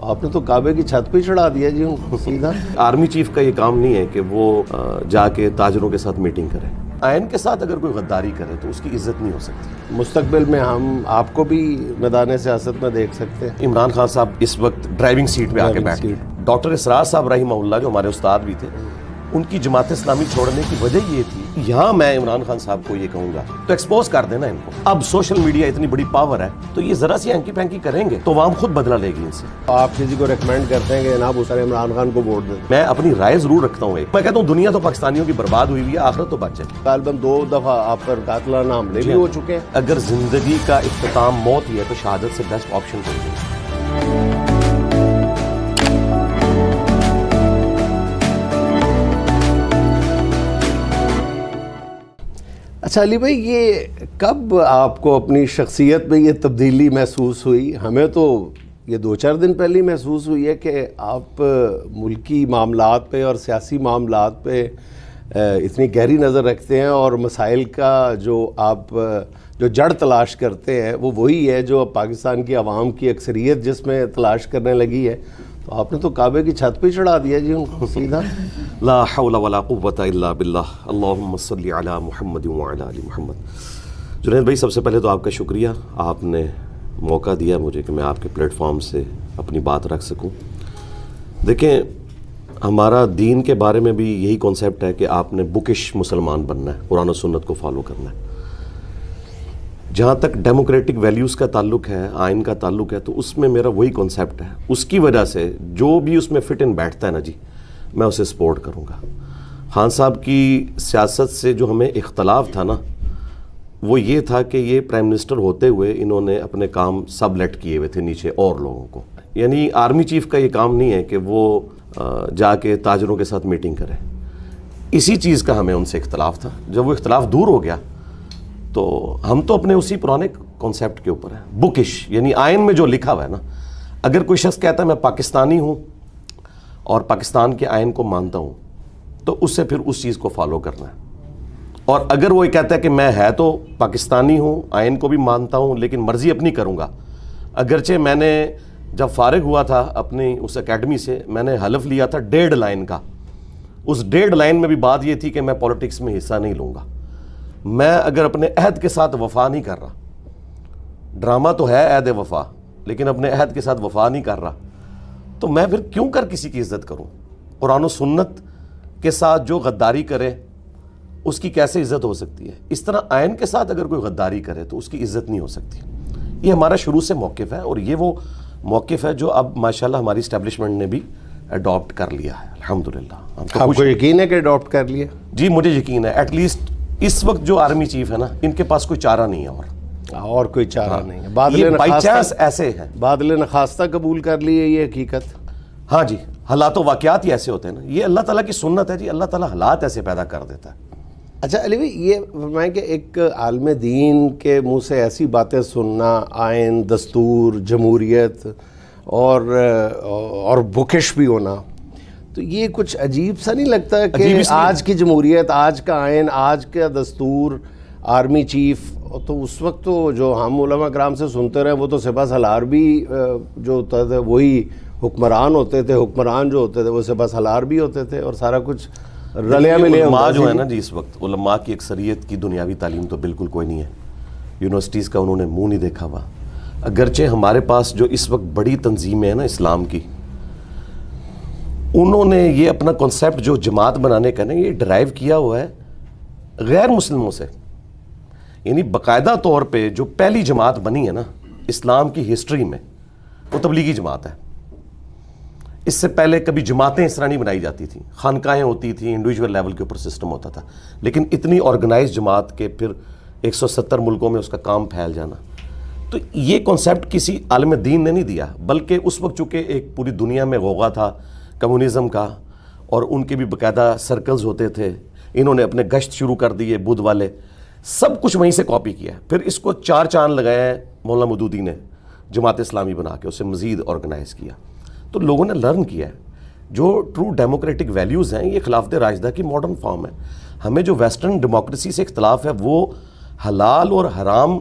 آپ نے تو کعبے کی چھت پہ چڑھا دیا جی ان کو سیدھا۔ آرمی چیف کا یہ کام نہیں ہے کہ وہ جا کے تاجروں کے ساتھ میٹنگ کرے، آئین کے ساتھ اگر کوئی غداری کرے تو اس کی عزت نہیں ہو سکتی۔ مستقبل میں ہم آپ کو بھی میدان سیاست میں دیکھ سکتے ہیں۔ عمران خان صاحب اس وقت ڈرائیونگ سیٹ پہ آ کے بیٹھے، ڈاکٹر اسرار صاحب رحمہ اللہ جو ہمارے استاد بھی تھے، ان کی جماعت اسلامی چھوڑنے کی وجہ یہ تھی، یہاں میں عمران خان صاحب کو یہ کہوں گا تو ایکسپوز کر دینا ان کو۔ اب سوشل میڈیا اتنی بڑی پاور ہے تو یہ ذرا سی ہینکی پینکی کریں گے تو عوام خود بدلہ لے گی ان سے۔ آپ کسی کو ریکمینڈ کرتے ہیں کہ جناب اس طرح عمران خان کو ووٹ دیں؟ میں اپنی رائے ضرور رکھتا ہوں، میں کہتا ہوں دنیا تو پاکستانیوں کی برباد ہوئی ہوئی ہے، آخرت تو بچ جائے۔ غالباً 2 دفعہ آپ پر قاتلانہ حملے بھی ہو چکے ہیں۔ اگر زندگی کا اختتام موت ہی ہے تو شہادت سے بیسٹ آپشن کوئی نہیں۔ اچھا علی بھائی، یہ کب آپ کو اپنی شخصیت میں یہ تبدیلی محسوس ہوئی؟ ہمیں تو یہ 2-4 دن پہلے ہی محسوس ہوئی ہے کہ آپ ملکی معاملات پہ اور سیاسی معاملات پہ اتنی گہری نظر رکھتے ہیں، اور مسائل کا جو آپ جو جڑ تلاش کرتے ہیں وہ وہی ہے جو پاکستان کی عوام کی اکثریت جس میں تلاش کرنے لگی ہے۔ تو آپ نے تو کعبے کی چھت پہ چڑھا دیا جی ان کو سیدھا۔ لا حول ولا قوت الا باللہ، اللہم صلی علی محمد وعلی آل محمد۔ جنید بھائی، سب سے پہلے تو آپ کا شکریہ، آپ نے موقع دیا مجھے کہ میں آپ کے پلیٹ فارم سے اپنی بات رکھ سکوں۔ دیکھیں، ہمارا دین کے بارے میں بھی یہی کانسیپٹ ہے کہ آپ نے بکش مسلمان بننا ہے، قرآن و سنت کو فالو کرنا ہے۔ جہاں تک ڈیموکریٹک ویلیوز کا تعلق ہے، آئین کا تعلق ہے، تو اس میں میرا وہی کانسیپٹ ہے، اس کی وجہ سے جو بھی اس میں فٹ ان بیٹھتا ہے نا جی، میں اسے سپورٹ کروں گا۔ خان صاحب کی سیاست سے جو ہمیں اختلاف تھا نا، وہ یہ تھا کہ یہ پرائم منسٹر ہوتے ہوئے انہوں نے اپنے کام سب لیٹ کیے ہوئے تھے نیچے اور لوگوں کو۔ یعنی آرمی چیف کا یہ کام نہیں ہے کہ وہ جا کے تاجروں کے ساتھ میٹنگ کرے، اسی چیز کا ہمیں ان سے اختلاف تھا۔ جب وہ اختلاف دور ہو گیا تو ہم تو اپنے اسی پرانے کانسیپٹ کے اوپر ہیں، بکش یعنی آئین میں جو لکھا ہوا ہے نا، اگر کوئی شخص کہتا ہے میں پاکستانی ہوں اور پاکستان کے آئین کو مانتا ہوں تو اس سے پھر اس چیز کو فالو کرنا ہے، اور اگر وہ یہ کہتا ہے کہ میں ہے تو پاکستانی ہوں، آئین کو بھی مانتا ہوں لیکن مرضی اپنی کروں گا۔ اگرچہ میں نے جب فارغ ہوا تھا اپنی اس اکیڈمی سے، میں نے حلف لیا تھا 1.5 لائن کا، اس 1.5 لائن میں بھی بات یہ تھی کہ میں پولیٹکس میں حصہ نہیں لوں گا۔ میں اگر اپنے عہد کے ساتھ وفا نہیں کر رہا، ڈرامہ تو ہے عہد وفا، لیکن اپنے عہد کے ساتھ وفا نہیں کر رہا، تو میں پھر کیوں کر کسی کی عزت کروں؟ قرآن و سنت کے ساتھ جو غداری کرے اس کی کیسے عزت ہو سکتی ہے؟ اس طرح آئین کے ساتھ اگر کوئی غداری کرے تو اس کی عزت نہیں ہو سکتی۔ یہ ہمارا شروع سے موقف ہے، اور یہ وہ موقف ہے جو اب ماشاءاللہ ہماری اسٹیبلشمنٹ نے بھی اڈاپٹ کر لیا ہے، الحمدللہ۔ آپ کو یقین ہے کہ اڈاپٹ کر لیا؟ جی مجھے یقین ہے، ایٹ لیسٹ اس وقت جو آرمی چیف ہے نا، ان کے پاس کوئی چارہ نہیں ہے، اور کوئی چارہ نہیں ہے۔ بائی چانس ایسے ہیں، بادل نخواستہ قبول کر لی ہے یہ حقیقت۔ ہاں جی، حالات و واقعات ہی ایسے ہوتے ہیں نا، یہ اللہ تعالیٰ کی سنت ہے جی، اللہ تعالیٰ حالات ایسے پیدا کر دیتا ہے۔ اچھا علی بھائی، یہ فرمائیں کہ ایک عالم دین کے منہ سے ایسی باتیں سننا، آئین، دستور، جمہوریت اور بکش بھی ہونا، تو یہ کچھ عجیب سا نہیں لگتا کہ آج کی جمہوریت، آج کا آئین، آج کا دستور، آرمی چیف، تو اس وقت تو جو ہم علماء کرام سے سنتے رہے وہ تو سپہ سالار بھی جو ہوتا تھا وہی حکمران ہوتے تھے، حکمران جو ہوتے تھے وہ سپہ سالار بھی ہوتے تھے، اور سارا کچھ رلیا ملیا۔ علماء جو ہے نا جی، اس وقت علماء کی اکثریت کی دنیاوی تعلیم تو بالکل کوئی نہیں ہے، یونیورسٹیز کا انہوں نے منہ نہیں دیکھا ہوا۔ اگرچہ ہمارے پاس جو اس وقت بڑی تنظیمیں ہیں نا اسلام کی، انہوں نے یہ اپنا کنسیپٹ جو جماعت بنانے کا نا، یہ ڈرائیو کیا ہوا ہے غیر مسلموں سے۔ یعنی باقاعدہ طور پہ جو پہلی جماعت بنی ہے نا اسلام کی ہسٹری میں، وہ تبلیغی جماعت ہے۔ اس سے پہلے کبھی جماعتیں اس طرح نہیں بنائی جاتی تھیں، خانقاہیں ہوتی تھیں، انڈیویجول لیول کے اوپر سسٹم ہوتا تھا، لیکن اتنی آرگنائز جماعت کے پھر 170 ملکوں میں اس کا کام پھیل جانا، تو یہ کنسیپٹ کسی عالم دین نے نہیں دیا، بلکہ اس وقت چونکہ ایک پوری دنیا میں غوغا تھا کمیونزم کا، اور ان کے بھی باقاعدہ سرکلز ہوتے تھے، انہوں نے اپنے گشت شروع کر دیے بدھ والے، سب کچھ وہیں سے کاپی کیا، پھر اس کو 4 چاند لگائے ہیں مولانا مودودی نے جماعت اسلامی بنا کے، اسے مزید آرگنائز کیا۔ تو لوگوں نے لرن کیا ہے جو ٹرو ڈیموکریٹک ویلیوز ہیں، یہ خلافت راشدہ کی ماڈرن فارم ہے۔ ہمیں جو ویسٹرن ڈیموکریسی سے اختلاف ہے وہ حلال اور حرام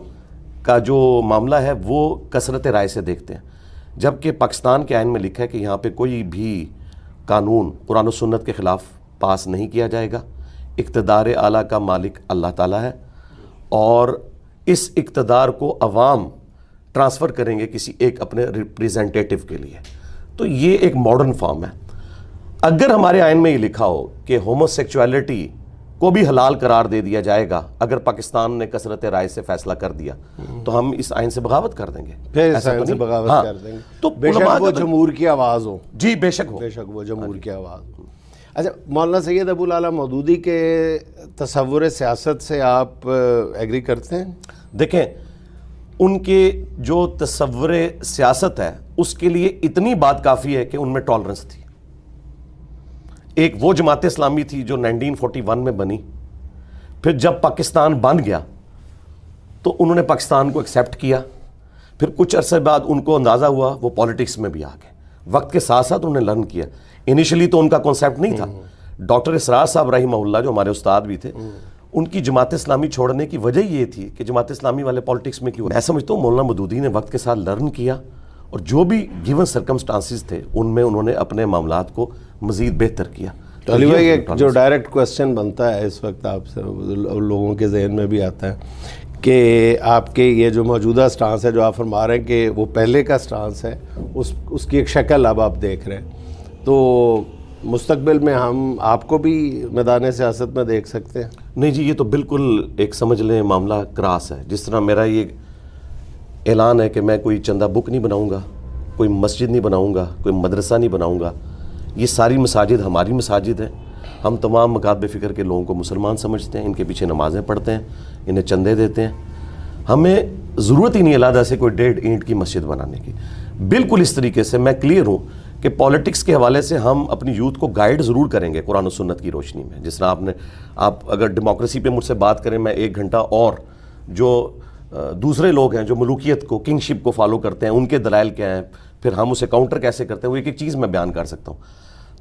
کا جو معاملہ ہے وہ کثرت رائے سے دیکھتے ہیں، جبکہ پاکستان کے آئین میں لکھا ہے کہ یہاں پہ کوئی بھی قانون قرآن و سنت کے خلاف پاس نہیں کیا جائے گا. اقتدار اعلیٰ کا مالک اللہ تعالیٰ ہے اور اس اقتدار کو عوام ٹرانسفر کریں گے کسی ایک اپنے ریپریزنٹیٹیو کے لیے. تو یہ ایک ماڈرن فارم ہے. اگر ہمارے آئین میں یہ لکھا ہو کہ ہومو سیکچویلٹی کو بھی حلال قرار دے دیا جائے گا اگر پاکستان نے کثرت رائے سے فیصلہ کر دیا تو ہم اس آئین سے بغاوت کر دیں گے. پھر اس آئین سے بغاوت کر دیں گے تو بے شک وہ جمہور کی آواز ہو. جی بے شک ہو، بے شک وہ جمہور کی آواز ہو. اچھا، مولانا سید ابو العلا مودودی کے تصور سیاست سے آپ ایگری کرتے ہیں؟ دیکھیں ان کے جو تصور سیاست ہے اس کے لیے اتنی بات کافی ہے کہ ان میں ٹالرنس تھی. ایک وہ جماعت اسلامی تھی جو 1941 میں بنی، پھر جب پاکستان بن گیا تو انہوں نے پاکستان کو ایکسیپٹ کیا، پھر کچھ عرصے بعد ان کو اندازہ ہوا وہ پولیٹکس میں بھی آ گئے. وقت کے ساتھ ساتھ انہوں نے لرن کیا. انیشلی تو ان کا کانسیپٹ نہیں تھا. ڈاکٹر اسرار صاحب رحمہ اللہ جو ہمارے استاد بھی تھے، ان کی جماعت اسلامی چھوڑنے کی وجہ یہ تھی کہ جماعت اسلامی والے پولیٹکس میں کیوں. میں سمجھتا ہوں مولانا مودودی نے وقت کے ساتھ لرن کیا اور جو بھی گیون سرکمسٹانسز تھے ان میں انہوں نے اپنے معاملات کو مزید بہتر کیا. تو علی بھائی ایک جو ڈائریکٹ کوسچن بنتا ہے اس وقت آپ سے، لوگوں کے ذہن میں بھی آتا ہے کہ آپ کے یہ جو موجودہ سٹانس ہے جو آپ فرما رہے ہیں کہ وہ پہلے کا سٹانس ہے، اس کی ایک شکل اب آپ دیکھ رہے ہیں، تو مستقبل میں ہم آپ کو بھی میدان سیاست میں دیکھ سکتے ہیں؟ نہیں جی، یہ تو بالکل ایک سمجھ لیں معاملہ کراس ہے. جس طرح میرا یہ اعلان ہے کہ میں کوئی چندہ بک نہیں بناؤں گا، کوئی مسجد نہیں بناؤں گا، کوئی مدرسہ نہیں بناؤں گا. یہ ساری مساجد ہماری مساجد ہیں. ہم تمام مکاتب فکر کے لوگوں کو مسلمان سمجھتے ہیں، ان کے پیچھے نمازیں پڑھتے ہیں، انہیں چندے دیتے ہیں. ہمیں ضرورت ہی نہیں علیحدہ سے کوئی 1.5 اینٹ کی مسجد بنانے کی. بالکل اس طریقے سے میں کلیئر ہوں کہ پالیٹکس کے حوالے سے ہم اپنی یوتھ کو گائیڈ ضرور کریں گے قرآن و سنت کی روشنی میں. جس طرح آپ اگر ڈیموکریسی پہ مجھ سے بات کریں، میں 1 گھنٹہ اور جو دوسرے لوگ ہیں جو ملوکیت کو، کنگشپ کو فالو کرتے ہیں، ان کے دلائل کیا ہیں، پھر ہم اسے کاؤنٹر کیسے کرتے ہیں، وہ ایک ایک چیز میں بیان کر سکتا ہوں.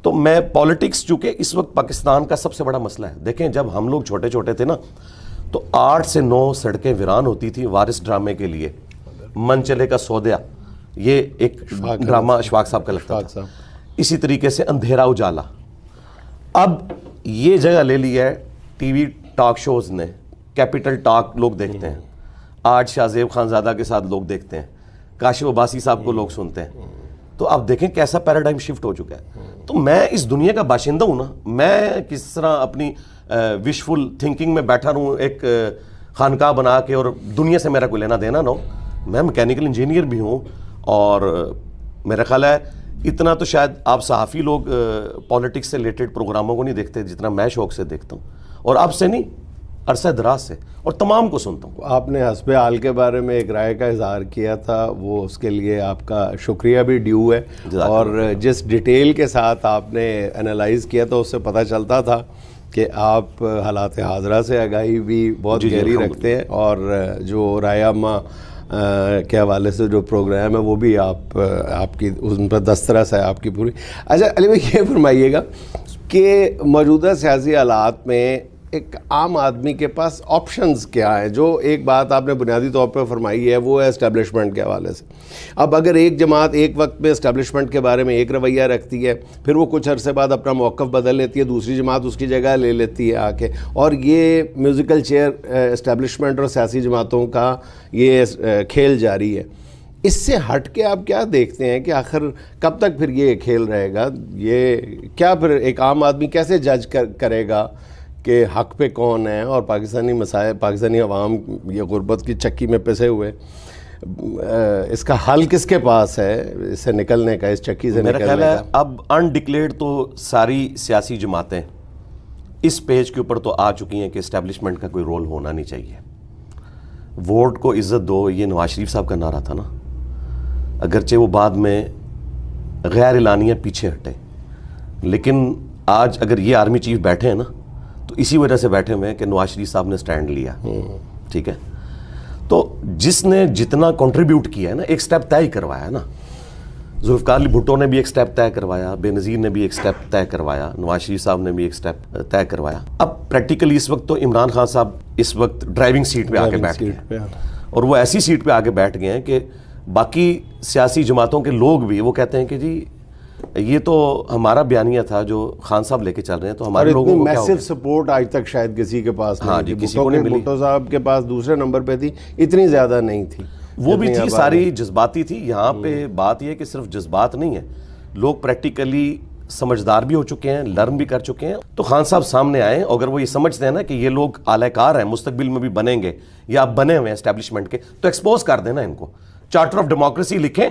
تو میں پالیٹکس چونکہ اس وقت پاکستان کا سب سے بڑا مسئلہ ہے. دیکھیں جب ہم لوگ چھوٹے چھوٹے تھے نا تو 8 سے 9 سڑکیں ویران ہوتی تھی وارث ڈرامے کے لیے. من چلے کا سودیا، یہ ایک ڈرامہ اشفاق صاحب کا لگتا تھا. اسی طریقے سے اندھیرا اجالا. اب یہ جگہ لے لی ہے ٹی وی ٹاک شوز نے. کیپٹل ٹاک لوگ دیکھتے ہیں، آج شاہ زیب خانزادہ کے ساتھ لوگ دیکھتے ہیں، کاشف عباسی صاحب کو لوگ سنتے ہیں. تو آپ دیکھیں کیسا پیراڈائم شفٹ ہو چکا ہے. تو میں اس دنیا کا باشندہ ہوں نا. میں کس طرح اپنی وشفل تھنکنگ میں بیٹھا رہوں ایک خانقاہ بنا کے اور دنیا سے میرا کوئی لینا دینا نہ ہو. میں میکینیکل انجینئر بھی ہوں اور میرا خیال ہے اتنا تو شاید آپ صحافی لوگ پالیٹکس سے ریلیٹڈ پروگراموں کو نہیں دیکھتے جتنا میں شوق سے دیکھتا ہوں، اور آپ سے نہیں، عرصہ دراز سے، اور تمام کو سنتا ہوں. آپ نے حسب حال کے بارے میں ایک رائے کا اظہار کیا تھا، وہ اس کے لیے آپ کا شکریہ بھی ڈیو ہے. اور جس ڈیٹیل کے ساتھ آپ نے انالائز کیا تھا اس سے پتہ چلتا تھا کہ آپ حالات حاضرہ سے آگاہی بھی بہت گہری رکھتے ہیں، اور جو رائے عامہ کے حوالے سے جو پروگرام ہے وہ بھی آپ کی ان پر دسترس ہے آپ کی پوری. اچھا علی بھائی یہ فرمائیے گا کہ موجودہ سیاسی حالات میں ایک عام آدمی کے پاس آپشنز کیا ہیں؟ جو ایک بات آپ نے بنیادی طور پر فرمائی ہے وہ ہے اسٹیبلشمنٹ کے حوالے سے. اب اگر ایک جماعت ایک وقت میں اسٹیبلشمنٹ کے بارے میں ایک رویہ رکھتی ہے، پھر وہ کچھ عرصے بعد اپنا موقف بدل لیتی ہے، دوسری جماعت اس کی جگہ لے لیتی ہے آ کے، اور یہ میوزیکل چیئر اسٹیبلشمنٹ اور سیاسی جماعتوں کا یہ کھیل جاری ہے. اس سے ہٹ کے آپ کیا دیکھتے ہیں کہ آخر کب تک پھر یہ کھیل رہے گا؟ یہ کیا پھر ایک عام آدمی کیسے جج کرے گا کہ حق پہ کون ہے، اور پاکستانی مسائل، پاکستانی عوام یہ غربت کی چکی میں پسے ہوئے، اس کا حل کس کے پاس ہے اس سے نکلنے کا، اس چکی سے نکلنے کا؟ میرا خیال ہے اب انڈکلیئرڈ تو ساری سیاسی جماعتیں اس پیج کے اوپر تو آ چکی ہیں کہ اسٹیبلشمنٹ کا کوئی رول ہونا نہیں چاہیے. ووٹ کو عزت دو، یہ نواز شریف صاحب کا نعرہ تھا نا. اگرچہ وہ بعد میں غیر اعلانیہ پیچھے ہٹے، لیکن آج اگر یہ آرمی چیف بیٹھے ہیں نا تو اسی وجہ سے بیٹھے ہوئے ہیں کہ نواز شریف صاحب نے سٹینڈ لیا. ٹھیک ہے، تو جس نے جتنا کنٹریبیوٹ کیا ہے نا، ایک سٹیپ طے کروایا ہے نا. ذوالفقار علی بھٹو نے بھی ایک سٹیپ طے کروایا، بے نظیر نے بھی ایک سٹیپ طے کروایا، نواز شریف صاحب نے بھی ایک سٹیپ طے کروایا. اب پریکٹیکلی اس وقت تو عمران خان صاحب اس وقت ڈرائیونگ سیٹ پہ آ کے بیٹھ گئے ہیں، اور وہ ایسی سیٹ پہ آ کے بیٹھ گئے ہیں کہ باقی سیاسی جماعتوں کے لوگ بھی وہ کہتے ہیں کہ جی یہ تو ہمارا بیانیہ تھا جو خان صاحب لے کے چل رہے ہیں، تو ہمارے لوگوں کو کیا میسو سپورٹ آج تک شاید کسی کے پاس ہاں جی کسی کو نہیں ملی. بھٹو صاحب کے پاس دوسرے نمبر پہ تھی، اتنی زیادہ نہیں تھی. وہ بھی تھی ساری جذباتی تھی. یہاں پہ بات یہ کہ صرف جذبات نہیں ہے، لوگ پریکٹیکلی سمجھدار بھی ہو چکے ہیں، لرن بھی کر چکے ہیں. تو خان صاحب سامنے آئیں، اگر وہ یہ سمجھتے ہیں نا کہ یہ لوگ اعلی کار ہیں، مستقبل میں بھی بنیں گے یا آپ بنے ہوئے ہیں اسٹیبلشمنٹ کے، تو ایکسپوز کر دینا ان کو. چارٹر آف ڈیموکریسی لکھیں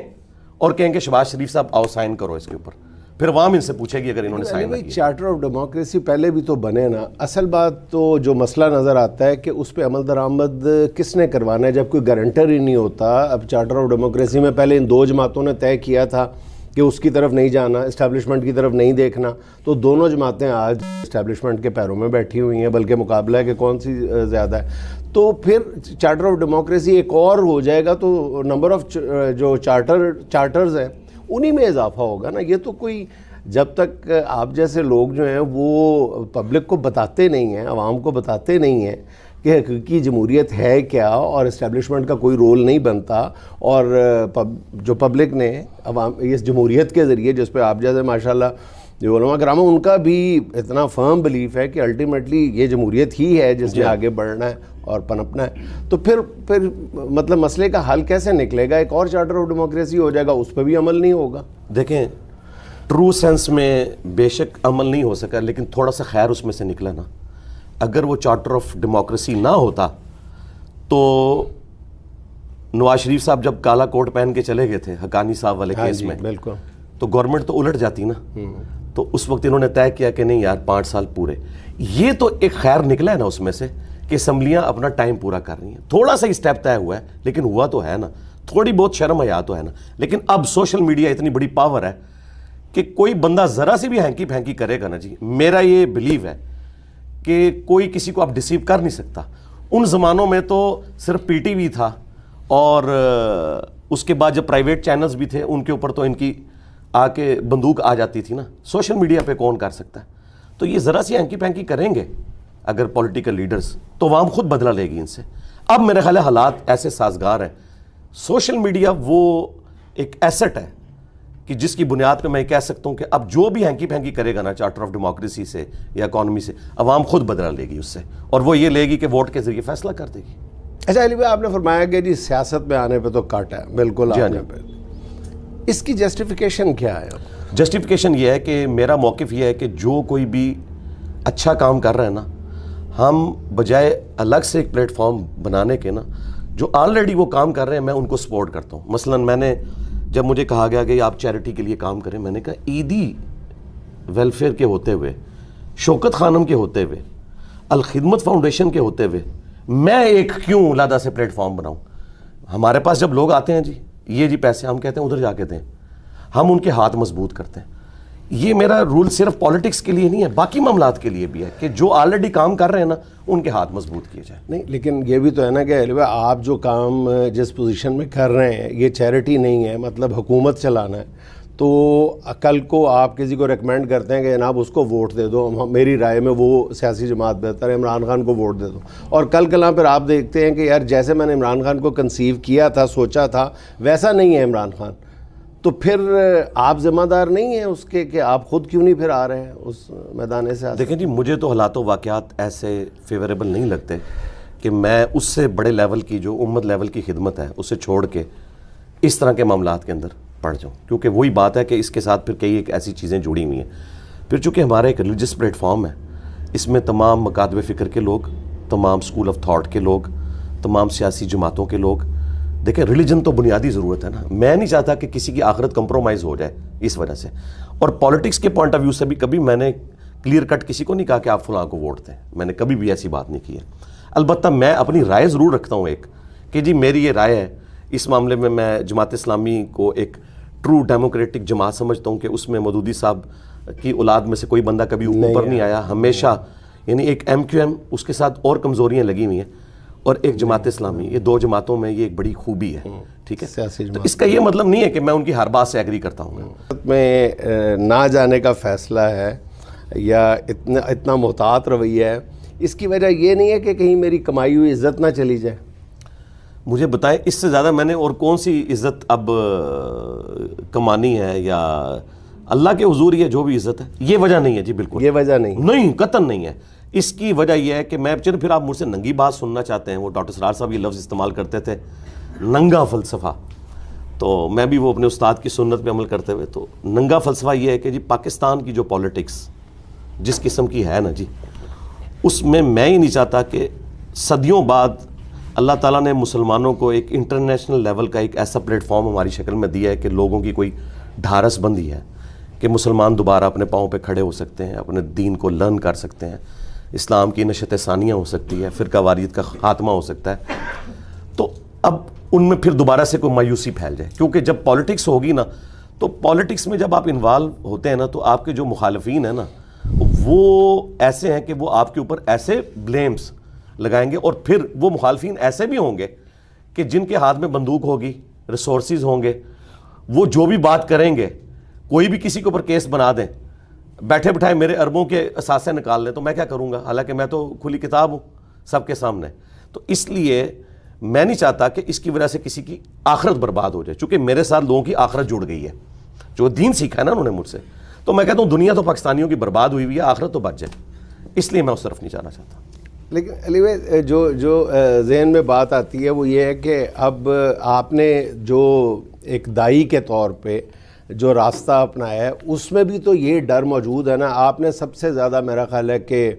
اور کہیں کہ شہباز شریف صاحب آؤ سائن کرو اس کے اوپر، پھر عوام ان سے پوچھے گی اگر انہوں نے سائن کیا. چارٹر آف ڈیموکریسی پہلے بھی تو بنے نا. اصل بات تو جو مسئلہ نظر آتا ہے کہ اس پہ عمل درآمد کس نے کروانا ہے جب کوئی گارنٹر ہی نہیں ہوتا. اب چارٹر آف ڈیموکریسی میں پہلے ان دو جماعتوں نے طے کیا تھا کہ اس کی طرف نہیں جانا، اسٹیبلشمنٹ کی طرف نہیں دیکھنا، تو دونوں جماعتیں آج اسٹیبلشمنٹ کے پیروں میں بیٹھی ہوئی ہیں، بلکہ مقابلہ ہے کہ کون سی زیادہ ہے. تو پھر چارٹر آف ڈیموکریسی ایک اور ہو جائے گا تو نمبر آف جو چارٹرز ہیں انہی میں اضافہ ہوگا نا. یہ تو کوئی جب تک آپ جیسے لوگ جو ہیں وہ پبلک کو بتاتے نہیں ہیں، عوام کو بتاتے نہیں ہیں کہ حقیقی جمہوریت ہے کیا اور اسٹیبلشمنٹ کا کوئی رول نہیں بنتا، اور جو پبلک نے عوام اس جمہوریت کے ذریعے جس پہ آپ جیسے ماشاءاللہ جو علماء کرام ان کا بھی اتنا فرم بلیف ہے کہ الٹیمیٹلی یہ جمہوریت ہی ہے جس میں آگے بڑھنا ہے اور پنپنا ہے، تو پھر مطلب مسئلے کا حل کیسے نکلے گا؟ ایک اور چارٹر آف ڈیموکریسی ہو جائے گا، اس پہ بھی عمل نہیں ہوگا. دیکھیں ٹرو سینس میں بے شک عمل نہیں ہو سکا، لیکن تھوڑا سا خیر اس میں سے نکلا نا. اگر وہ چارٹر آف ڈیموکریسی نہ ہوتا تو نواز شریف صاحب جب کالا کوٹ پہن کے چلے گئے تھے حقانی صاحب والے کیس میں، بالکل، تو گورنمنٹ تو الٹ جاتی نا. تو اس وقت انہوں نے طے کیا کہ نہیں یار 5 سال پورے. یہ تو ایک خیر نکلا ہے نا اس میں سے کہ اسمبلیاں اپنا ٹائم پورا کر رہی ہیں. تھوڑا سا اسٹیپ طے ہوا ہے لیکن ہوا تو ہے نا. تھوڑی بہت شرم حیا تو ہے نا. لیکن اب سوشل میڈیا اتنی بڑی پاور ہے کہ کوئی بندہ ذرا سی بھی ہینکی پھینکی کرے گا نا جی، میرا یہ بلیو ہے کہ کوئی کسی کو اب ڈسیو کر نہیں سکتا. ان زمانوں میں تو صرف پی ٹی وی تھا، اور اس کے بعد جب پرائیویٹ چینلز بھی تھے ان کے اوپر تو ان کی آ کے بندوق آ جاتی تھی نا. سوشل میڈیا پہ کون کر سکتا ہے؟ تو یہ ذرا سی ہینکی پھینکی کریں گے اگر پولیٹیکل لیڈرز، تو عوام خود بدلہ لے گی ان سے. اب میرے خیال ہے حالات ایسے سازگار ہیں. سوشل میڈیا وہ ایک ایسٹ ہے کہ جس کی بنیاد پہ میں کہہ سکتا ہوں کہ اب جو بھی ہینکی پھینکی کرے گا نا چارٹر آف ڈیموکریسی سے یا اکانومی سے، عوام خود بدلہ لے گی اس سے، اور وہ یہ لے گی کہ ووٹ کے ذریعے فیصلہ کر دے گی. اچھا علی بھائی، آپ نے فرمایا کہ جی سیاست میں آنے پہ تو کاٹا ہے، بالکل آپ نے پہ اس کی جسٹیفیکیشن کیا ہے؟ جسٹیفیکیشن یہ ہے کہ میرا موقف یہ ہے کہ جو کوئی بھی اچھا کام کر رہا ہے نا، ہم بجائے الگ سے ایک پلیٹ فارم بنانے کے نا، جو آلریڈی وہ کام کر رہے ہیں میں ان کو سپورٹ کرتا ہوں. مثلا میں نے جب مجھے کہا گیا کہ آپ چیریٹی کے لیے کام کریں، میں نے کہا عیدی ویلفیئر کے ہوتے ہوئے، شوکت خانم کے ہوتے ہوئے، الخدمت فاؤنڈیشن کے ہوتے ہوئے میں ایک کیوں علیحدہ سے پلیٹ فارم بناؤں؟ ہمارے پاس جب لوگ آتے ہیں جی یہ جی پیسے، ہم کہتے ہیں ادھر جا کے دیں، ہم ان کے ہاتھ مضبوط کرتے ہیں. یہ میرا رول صرف پالیٹکس کے لیے نہیں ہے، باقی معاملات کے لیے بھی ہے کہ جو آلریڈی کام کر رہے ہیں نا ان کے ہاتھ مضبوط کیے جائیں. نہیں لیکن یہ بھی تو ہے نا کہ آپ جو کام جس پوزیشن میں کر رہے ہیں یہ چیریٹی نہیں ہے، مطلب حکومت چلانا ہے. تو کل کو آپ کسی کو ریکمینڈ کرتے ہیں کہ جناب اس کو ووٹ دے دو، میری رائے میں وہ سیاسی جماعت بہتر ہے، عمران خان کو ووٹ دے دو، اور کل کلاں پھر آپ دیکھتے ہیں کہ یار جیسے میں نے عمران خان کو کنسیو کیا تھا، سوچا تھا، ویسا نہیں ہے عمران خان، تو پھر آپ ذمہ دار نہیں ہیں اس کے کہ آپ خود کیوں نہیں پھر آ رہے ہیں اس میدان سے؟ دیکھیں جی مجھے تو حالات و واقعات ایسے فیوریبل نہیں لگتے کہ میں اس سے بڑے لیول کی جو امت لیول کی خدمت ہے اسے چھوڑ کے اس طرح کے معاملات کے اندر پڑ جاؤں، کیونکہ وہی بات ہے کہ اس کے ساتھ پھر کئی ایک ایسی چیزیں جڑی ہوئی ہیں. پھر چونکہ ہمارا ایک ریلیجس پلیٹ فارم ہے، اس میں تمام مکاتب فکر کے لوگ، تمام اسکول آف تھاٹ کے لوگ، تمام سیاسی جماعتوں کے لوگ. دیکھیں ریلیجن تو بنیادی ضرورت ہے نا، میں نہیں چاہتا کہ کسی کی آخرت کمپرومائز ہو جائے اس وجہ سے. اور پالیٹکس کے پوائنٹ آف ویو سے بھی کبھی میں نے کلیئر کٹ کسی کو نہیں کہا کہ آپ فلاں کو ووٹ دیں، میں نے کبھی بھی ایسی بات نہیں کی ہے. البتہ میں اپنی رائے ضرور رکھتا ہوں ایک کہ جی میری یہ رائے ہے اس معاملے میں. میں جماعت اسلامی کو ایک ٹرو ڈیموکریٹک جماعت سمجھتا ہوں کہ اس میں مودودی صاحب کی اولاد میں سے کوئی بندہ کبھی اوپر نہیں آیا ہمیشہ. یعنی ایک ایم کیو ایم اس کے ساتھ اور کمزوریاں لگی ہوئی ہیں، اور ایک جماعت اسلامی، یہ دو جماعتوں میں یہ ایک بڑی خوبی ہے. ٹھیک ہے، تو اس کا یہ مطلب نہیں ہے کہ میں ان کی ہر بات سے ایگری کرتا ہوں. میں نہ جانے کا فیصلہ ہے یا اتنا محتاط رویہ ہے، اس کی وجہ یہ نہیں ہے کہ کہیں میری کمائی ہوئی عزت نہ چلی جائے؟ مجھے بتائیں اس سے زیادہ میں نے اور کون سی عزت اب کمانی ہے، یا اللہ کے حضور یہ جو بھی عزت ہے، یہ وجہ نہیں ہے جی، بالکل یہ وجہ نہیں قطعاً نہیں ہے۔ اس کی وجہ یہ ہے کہ میں پھر آپ مجھ سے ننگی بات سننا چاہتے ہیں، وہ ڈاکٹر سرار صاحب یہ لفظ استعمال کرتے تھے، ننگا فلسفہ، تو میں بھی وہ اپنے استاد کی سنت پہ عمل کرتے ہوئے، تو ننگا فلسفہ یہ ہے کہ جی پاکستان کی جو پولیٹکس جس قسم کی ہے نا جی، اس میں ہی نہیں چاہتا کہ صدیوں بعد اللہ تعالیٰ نے مسلمانوں کو ایک انٹرنیشنل لیول کا ایک ایسا پلیٹ فارم ہماری شکل میں دیا ہے کہ لوگوں کی کوئی ڈھارس بندی ہے کہ مسلمان دوبارہ اپنے پاؤں پہ کھڑے ہو سکتے ہیں، اپنے دین کو لرن کر سکتے ہیں، اسلام کی نشت ثانیہ ہو سکتی ہے، فرقہ واریت کا خاتمہ ہو سکتا ہے۔ تو اب ان میں پھر دوبارہ سے کوئی مایوسی پھیل جائے، کیونکہ جب پالیٹکس ہوگی نا، تو پالیٹکس میں جب آپ انوالو ہوتے ہیں نا، تو آپ کے جو مخالفین ہیں نا، وہ ایسے ہیں کہ وہ آپ کے اوپر ایسے بلیمز لگائیں گے، اور پھر وہ مخالفین ایسے بھی ہوں گے کہ جن کے ہاتھ میں بندوق ہوگی، ریسورسز ہوں گے، وہ جو بھی بات کریں گے، کوئی بھی کسی کے اوپر کیس بنا دیں، بیٹھے بٹھائے میرے اربوں کے اثاثے نکال لیں، تو میں کیا کروں گا؟ حالانکہ میں تو کھلی کتاب ہوں سب کے سامنے۔ تو اس لیے میں نہیں چاہتا کہ اس کی وجہ سے کسی کی آخرت برباد ہو جائے، چونکہ میرے ساتھ لوگوں کی آخرت جڑ گئی ہے، جو دین سیکھا ہے نا انہوں نے مجھ سے، تو میں کہتا ہوں دنیا تو پاکستانیوں کی برباد ہوئی ہے، آخرت تو بچ جائے، اس لیے میں اس طرف نہیں جانا چاہتا۔ لیکن علی بھائی جو ذہن میں بات آتی ہے وہ یہ ہے کہ اب آپ نے جو ایک دائی کے طور پہ جو راستہ اپنایا ہے، اس میں بھی تو یہ ڈر موجود ہے نا۔ آپ نے سب سے زیادہ، میرا خیال ہے کہ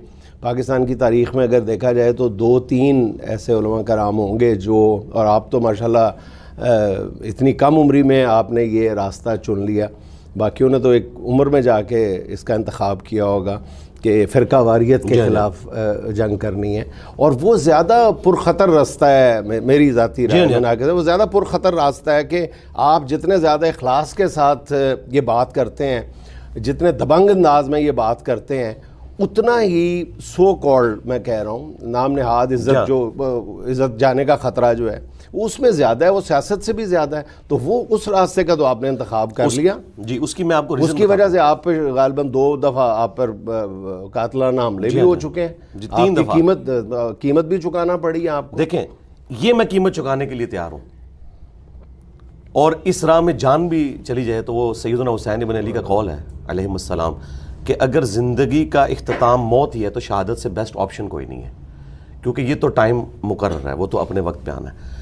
پاکستان کی تاریخ میں اگر دیکھا جائے تو 2-3 ایسے علماء کرام ہوں گے جو، اور آپ تو ماشاءاللہ اتنی کم عمری میں آپ نے یہ راستہ چن لیا، باقیوں نے تو ایک عمر میں جا کے اس کا انتخاب کیا ہوگا کہ فرقہ واریت کے خلاف جنگ کرنی ہے، اور وہ زیادہ پرخطر راستہ ہے، میری ذاتی رائے وہ زیادہ پرخطر راستہ ہے کہ آپ جتنے زیادہ اخلاص کے ساتھ یہ بات کرتے ہیں، جتنے دبنگ انداز میں یہ بات کرتے ہیں، اتنا ہی سو کالڈ، میں کہہ رہا ہوں نام نہاد عزت، جو عزت جانے کا خطرہ جو ہے وہ اس میں زیادہ ہے، وہ سیاست سے بھی زیادہ ہے۔ تو وہ اس راستے کا تو آپ نے انتخاب کر لیا جی، اس کی میں آپ کو اس کی وجہ سے آپ پر غالباً 2 دفعہ آپ پر قاتلانہ حملے بھی ہو چکے ہیں، 3 دفعہ قیمت بھی چکانا پڑی ہے آپ کو۔ دیکھیں، یہ میں قیمت چکانے کے لیے تیار ہوں، اور اس راہ میں جان بھی چلی جائے تو وہ سیدنا حسین بن علی کا قول ہے علیہ السلام کہ اگر زندگی کا اختتام موت ہی ہے تو شہادت سے بیسٹ آپشن کوئی نہیں ہے، کیونکہ یہ تو ٹائم مقرر ہے، وہ تو اپنے وقت پہ آنا ہے۔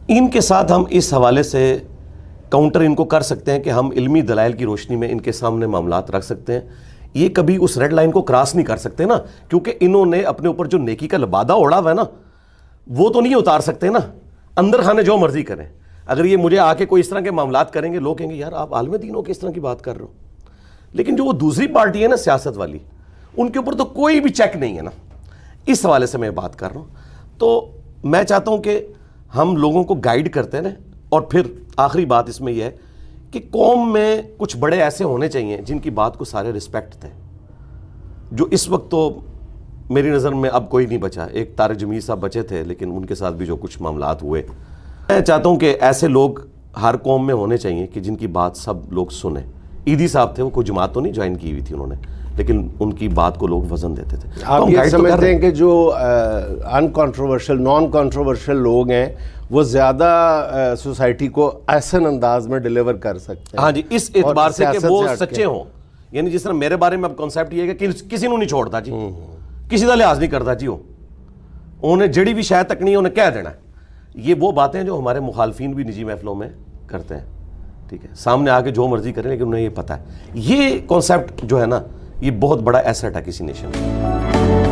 ان کے ساتھ ہم اس حوالے سے کاؤنٹر ان کو کر سکتے ہیں کہ ہم علمی دلائل کی روشنی میں ان کے سامنے معاملات رکھ سکتے ہیں، یہ کبھی اس ریڈ لائن کو کراس نہیں کر سکتے نا، کیونکہ انہوں نے اپنے اوپر جو نیکی کا لبادہ اوڑھا ہوا ہے نا، وہ تو نہیں اتار سکتے نا، اندر خانے جو مرضی کریں۔ اگر یہ مجھے آ کے کوئی اس طرح کے معاملات کریں گے، لوگ کہیں گے یار آپ عالم دین ہو کے اس طرح کی بات کر رہے ہو، لیکن جو وہ دوسری پارٹی ہے نا سیاست والی، ان کے اوپر تو کوئی بھی چیک نہیں ہے نا، اس حوالے سے میں بات کر رہا ہوں۔ تو میں چاہتا ہوں کہ ہم لوگوں کو گائیڈ کرتے رہیں، اور پھر آخری بات اس میں یہ ہے کہ قوم میں کچھ بڑے ایسے ہونے چاہیے جن کی بات کو سارے رسپیکٹ دیں، جو اس وقت تو میری نظر میں اب کوئی نہیں بچا۔ ایک طارق جمیل صاحب بچے تھے، لیکن ان کے ساتھ بھی جو کچھ معاملات ہوئے، میں چاہتا ہوں کہ ایسے لوگ ہر قوم میں ہونے چاہیے کہ جن کی بات سب لوگ سنیں۔ عیدی صاحب تھے، وہ کوئی جماعت تو نہیں جوائن کی ہوئی تھی انہوں نے، لیکن ان کی بات کو لوگ وزن دیتے تھے۔ آپ یہ سمجھتے ہیں کہ جو انکانٹروورشل، نان کانٹروورشل لوگ ہیں وہ زیادہ سوسائٹی کو احسن انداز میں ڈیلیور کر سکتے ہیں؟ ہاں جی، اس اعتبار سے کہ وہ سچے ہوں، یعنی جس طرح میرے بارے میں اب کانسیپٹ یہ ہے کہ کسی نے نہیں چھوڑتا جی، کسی کا لحاظ نہیں کرتا جی، انہیں جڑی بھی شاید تک نہیں انہیں کہہ دینا ہے۔ یہ وہ باتیں جو ہمارے مخالفین بھی نجی محفلوں میں کرتے ہیں، ٹھیک ہے، سامنے آ کے جو مرضی کریں، لیکن انہیں یہ پتہ ہے۔ یہ کانسیپٹ جو ہے نا، یہ بہت بڑا ایسٹ ہے کسی نیشن کا۔